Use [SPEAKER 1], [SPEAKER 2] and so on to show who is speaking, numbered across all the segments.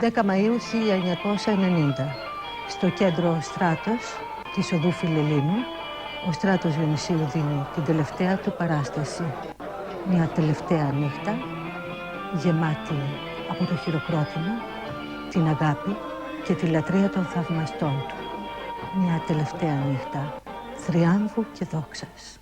[SPEAKER 1] 10 Μαΐου 1990, στο κέντρο Στράτος της οδού Φιλελλήνου, ο Στράτος Διονυσίου δίνει την τελευταία του παράσταση. Μια τελευταία νύχτα, γεμάτη από το χειροκρότημα, την αγάπη και τη λατρεία των θαυμαστών του. Μια τελευταία νύχτα θριάμβου και δόξας.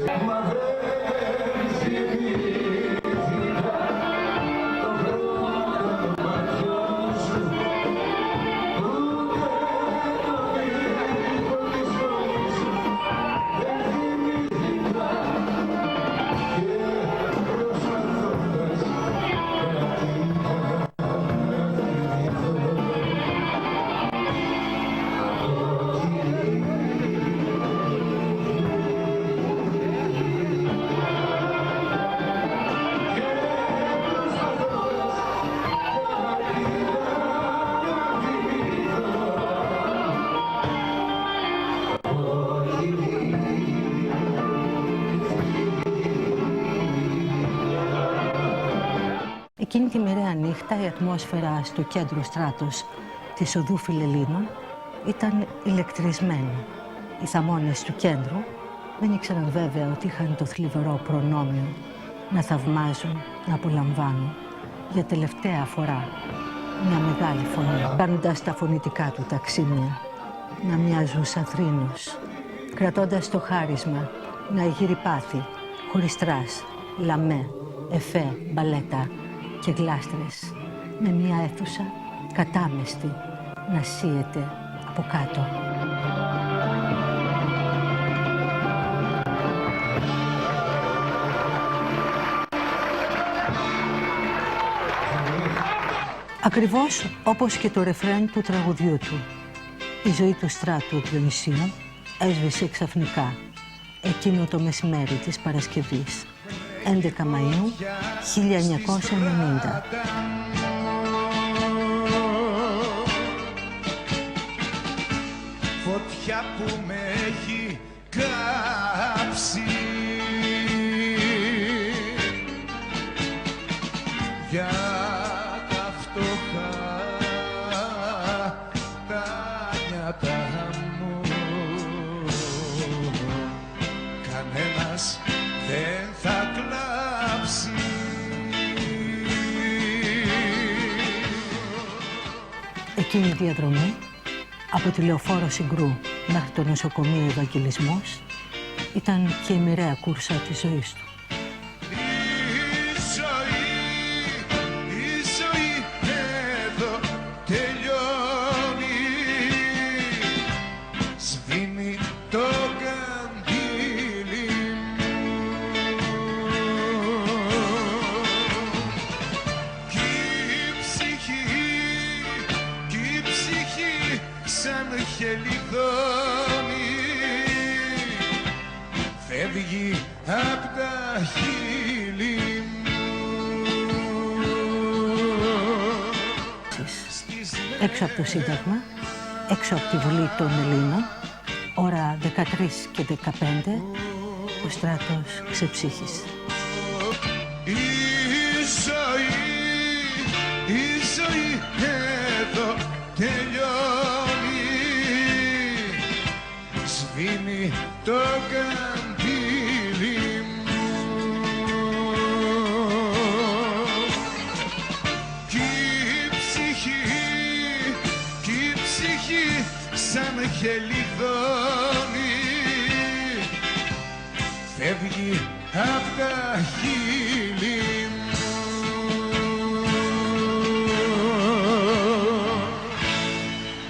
[SPEAKER 1] Εκείνη τη μοιραία νύχτα η ατμόσφαιρα στο κέντρο Στράτος της οδού Φιλελλήνων ήταν ηλεκτρισμένη. Οι θαμώνες του κέντρου δεν ήξεραν βέβαια ότι είχαν το θλιβερό προνόμιο να θαυμάζουν, να απολαμβάνουν για τελευταία φορά μια μεγάλη φωνή, κάνοντας τα φωνητικά του ταξίμια να μοιάζουν σαν θρήνους, κρατώντας το χάρισμα να γύρει πάθη, χωρίς τρας, λαμέ, εφέ, μπαλέτα και γλάστρες, με μια αίθουσα κατάμεστη να σύεται από κάτω. Ακριβώς όπως και το ρεφρέν του τραγουδιού του. Η ζωή του Στράτου Διονυσίου έσβησε ξαφνικά εκείνο το μεσημέρι της Παρασκευής, 11 Μαΐου 1990.
[SPEAKER 2] Φωτιά που με έχει κάψει για τα φτωχά τα νιάτα μου, κανένας δεν θα κλάψει.
[SPEAKER 1] Εκείνη η διαδρομή από τη λεωφόρο Συγκρού μέχρι το νοσοκομείο Ευαγγελισμός ήταν και η μοιραία κούρσα της ζωής του.
[SPEAKER 2] Η ζωή εδώ τελειώνει, σβήνει το καντήλι μου κι η ψυχή σαν χελιδόνι φεύγει απ' τα χείλη μου.
[SPEAKER 1] Έξω από το Σύνταγμα, έξω από τη Βουλή των Ελλήνων, ώρα 13 και 15, ο Στράτος ξεψύχησε.
[SPEAKER 2] Η ζωή εδώ τελειώνει, σβήνει το καντήλι μου κι η ψυχή σαν χελιδόνι φεύγει απ' τα χείλη